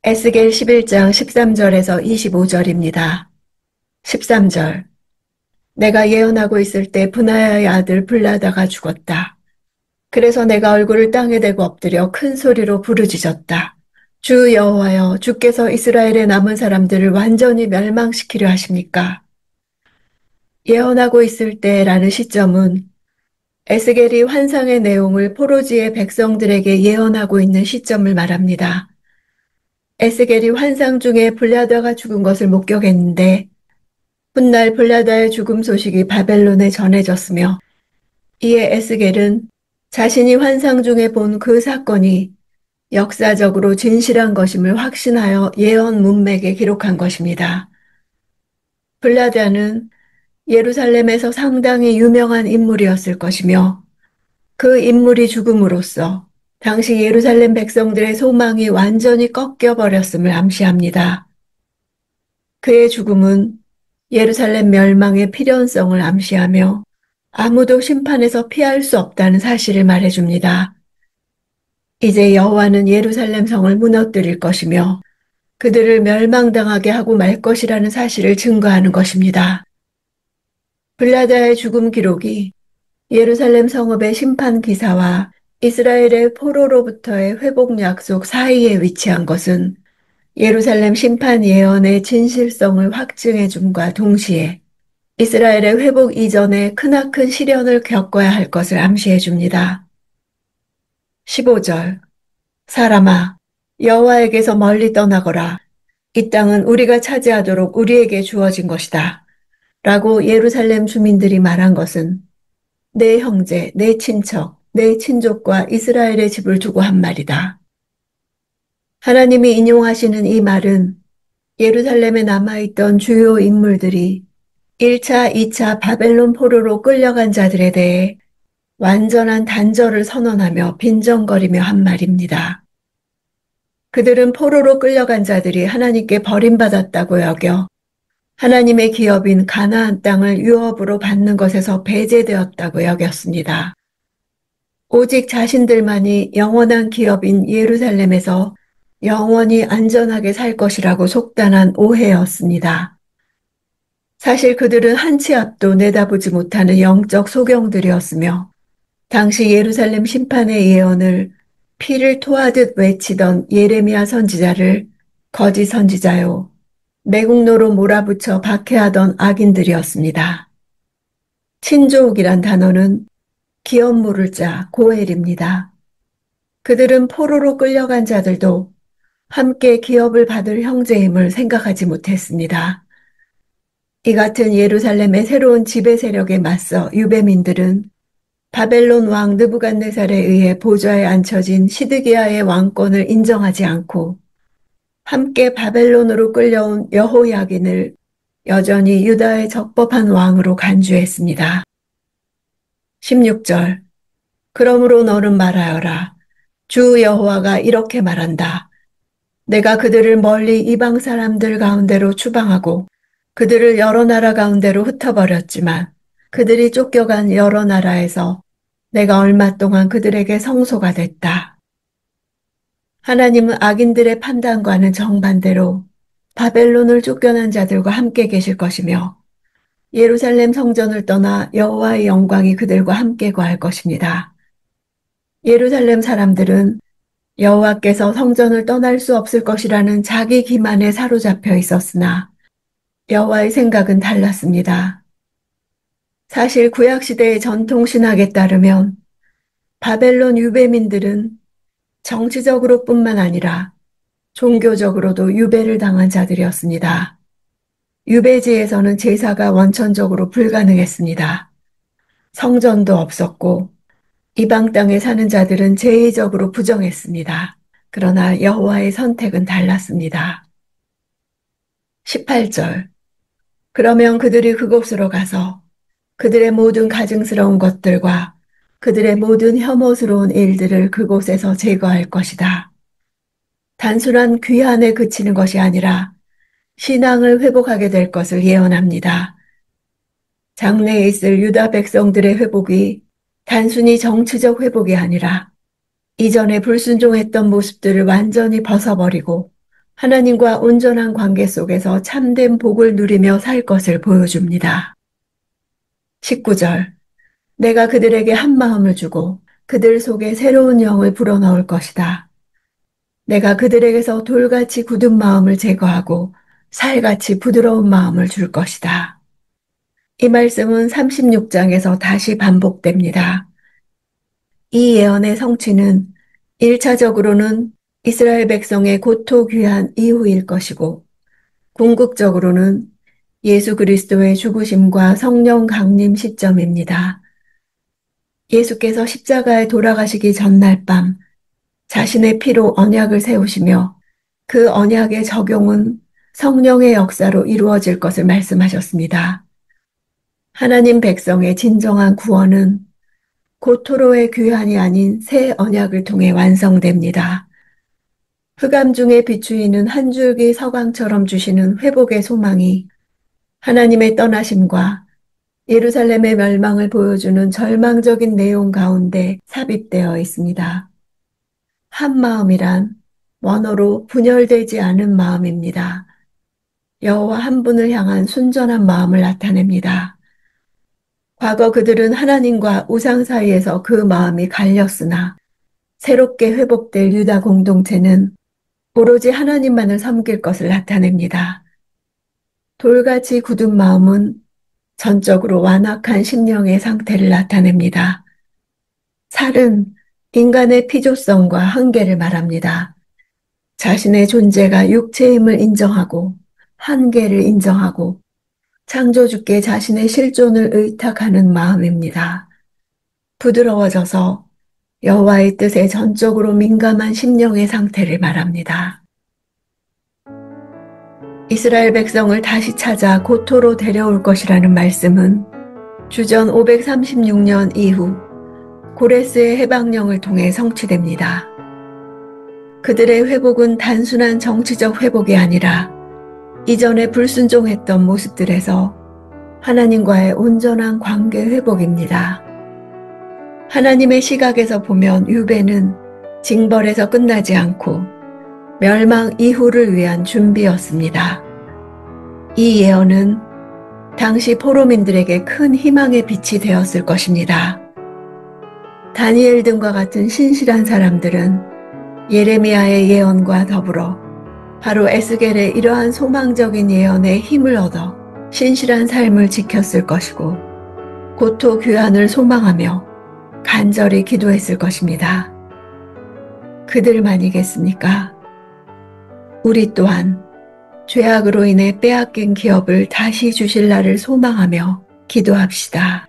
에스겔 11장 13절에서 25절입니다. 13절. 내가 예언하고 있을 때 분하야의 아들 블라다가 죽었다. 그래서 내가 얼굴을 땅에 대고 엎드려 큰 소리로 부르짖었다. 주 여호와여, 주께서 이스라엘의 남은 사람들을 완전히 멸망시키려 하십니까? 예언하고 있을 때라는 시점은 에스겔이 환상의 내용을 포로지의 백성들에게 예언하고 있는 시점을 말합니다. 에스겔이 환상 중에 블라다가 죽은 것을 목격했는데 훗날 블라다의 죽음 소식이 바벨론에 전해졌으며 이에 에스겔은 자신이 환상 중에 본 그 사건이 역사적으로 진실한 것임을 확신하여 예언 문맥에 기록한 것입니다. 블라다는 예루살렘에서 상당히 유명한 인물이었을 것이며 그 인물이 죽음으로써 당시 예루살렘 백성들의 소망이 완전히 꺾여버렸음을 암시합니다. 그의 죽음은 예루살렘 멸망의 필연성을 암시하며 아무도 심판에서 피할 수 없다는 사실을 말해줍니다. 이제 여호와는 예루살렘 성을 무너뜨릴 것이며 그들을 멸망당하게 하고 말 것이라는 사실을 증거하는 것입니다. 블라다의 죽음 기록이 예루살렘 성읍의 심판 기사와 이스라엘의 포로로부터의 회복 약속 사이에 위치한 것은 예루살렘 심판 예언의 진실성을 확증해 줌과 동시에 이스라엘의 회복 이전에 크나큰 시련을 겪어야 할 것을 암시해 줍니다. 15절. 사람아, 여호와에게서 멀리 떠나거라. 이 땅은 우리가 차지하도록 우리에게 주어진 것이다. 라고 예루살렘 주민들이 말한 것은 내 형제, 내 친척, 내 친족과 이스라엘의 집을 두고 한 말이다. 하나님이 인용하시는 이 말은 예루살렘에 남아있던 주요 인물들이 1차, 2차 바벨론 포로로 끌려간 자들에 대해 완전한 단절을 선언하며 빈정거리며 한 말입니다. 그들은 포로로 끌려간 자들이 하나님께 버림받았다고 여겨 하나님의 기업인 가나안 땅을 유업으로 받는 것에서 배제되었다고 여겼습니다. 오직 자신들만이 영원한 기업인 예루살렘에서 영원히 안전하게 살 것이라고 속단한 오해였습니다. 사실 그들은 한 치 앞도 내다보지 못하는 영적 소경들이었으며 당시 예루살렘 심판의 예언을 피를 토하듯 외치던 예레미야 선지자를 거짓 선지자요, 매국노로 몰아붙여 박해하던 악인들이었습니다. 친족이란 단어는 기업 물을 자 고엘입니다. 그들은 포로로 끌려간 자들도 함께 기업을 받을 형제임을 생각하지 못했습니다. 이 같은 예루살렘의 새로운 지배 세력에 맞서 유대민들은 바벨론 왕 느부갓네살에 의해 보좌에 앉혀진 시드기야의 왕권을 인정하지 않고 함께 바벨론으로 끌려온 여호야긴을 여전히 유다의 적법한 왕으로 간주했습니다. 16절. 그러므로 너는 말하여라. 주 여호와가 이렇게 말한다. 내가 그들을 멀리 이방 사람들 가운데로 추방하고 그들을 여러 나라 가운데로 흩어버렸지만 그들이 쫓겨간 여러 나라에서 내가 얼마 동안 그들에게 성소가 됐다. 하나님은 악인들의 판단과는 정반대로 바벨론을 쫓겨난 자들과 함께 계실 것이며 예루살렘 성전을 떠나 여호와의 영광이 그들과 함께 거할 것입니다. 예루살렘 사람들은 여호와께서 성전을 떠날 수 없을 것이라는 자기 기만에 사로잡혀 있었으나 여호와의 생각은 달랐습니다. 사실 구약시대의 전통신학에 따르면 바벨론 유배민들은 정치적으로 뿐만 아니라 종교적으로도 유배를 당한 자들이었습니다. 유배지에서는 제사가 원천적으로 불가능했습니다. 성전도 없었고 이방 땅에 사는 자들은 제의적으로 부정했습니다. 그러나 여호와의 선택은 달랐습니다. 18절. 그러면 그들이 그곳으로 가서 그들의 모든 가증스러운 것들과 그들의 모든 혐오스러운 일들을 그곳에서 제거할 것이다. 단순한 귀환에 그치는 것이 아니라 신앙을 회복하게 될 것을 예언합니다. 장래에 있을 유다 백성들의 회복이 단순히 정치적 회복이 아니라 이전에 불순종했던 모습들을 완전히 벗어버리고 하나님과 온전한 관계 속에서 참된 복을 누리며 살 것을 보여줍니다. 19절. 내가 그들에게 한 마음을 주고 그들 속에 새로운 영을 불어넣을 것이다. 내가 그들에게서 돌같이 굳은 마음을 제거하고 살같이 부드러운 마음을 줄 것이다. 이 말씀은 36장에서 다시 반복됩니다. 이 예언의 성취는 1차적으로는 이스라엘 백성의 고토 귀환 이후일 것이고, 궁극적으로는 예수 그리스도의 죽으심과 성령 강림 시점입니다. 예수께서 십자가에 돌아가시기 전날 밤 자신의 피로 언약을 세우시며 그 언약의 적용은 성령의 역사로 이루어질 것을 말씀하셨습니다. 하나님 백성의 진정한 구원은 고토로의 귀환이 아닌 새 언약을 통해 완성됩니다. 흑암 중에 비추이는 한 줄기 서광처럼 주시는 회복의 소망이 하나님의 떠나심과 예루살렘의 멸망을 보여주는 절망적인 내용 가운데 삽입되어 있습니다. 한 마음이란 원어로 분열되지 않은 마음입니다. 여호와 한 분을 향한 순전한 마음을 나타냅니다. 과거 그들은 하나님과 우상 사이에서 그 마음이 갈렸으나 새롭게 회복될 유다 공동체는 오로지 하나님만을 섬길 것을 나타냅니다. 돌같이 굳은 마음은 전적으로 완악한 심령의 상태를 나타냅니다. 살은 인간의 피조성과 한계를 말합니다. 자신의 존재가 육체임을 인정하고 한계를 인정하고 창조주께 자신의 실존을 의탁하는 마음입니다. 부드러워져서 여호와의 뜻에 전적으로 민감한 심령의 상태를 말합니다. 이스라엘 백성을 다시 찾아 고토로 데려올 것이라는 말씀은 주전 536년 이후 고레스의 해방령을 통해 성취됩니다. 그들의 회복은 단순한 정치적 회복이 아니라 이전에 불순종했던 모습들에서 하나님과의 온전한 관계 회복입니다. 하나님의 시각에서 보면 유배는 징벌에서 끝나지 않고 멸망 이후를 위한 준비였습니다. 이 예언은 당시 포로민들에게 큰 희망의 빛이 되었을 것입니다. 다니엘 등과 같은 신실한 사람들은 예레미야의 예언과 더불어 바로 에스겔의 이러한 소망적인 예언에 힘을 얻어 신실한 삶을 지켰을 것이고 고토 귀환을 소망하며 간절히 기도했을 것입니다. 그들만이겠습니까? 우리 또한 죄악으로 인해 빼앗긴 기업을 다시 주실 날을 소망하며 기도합시다.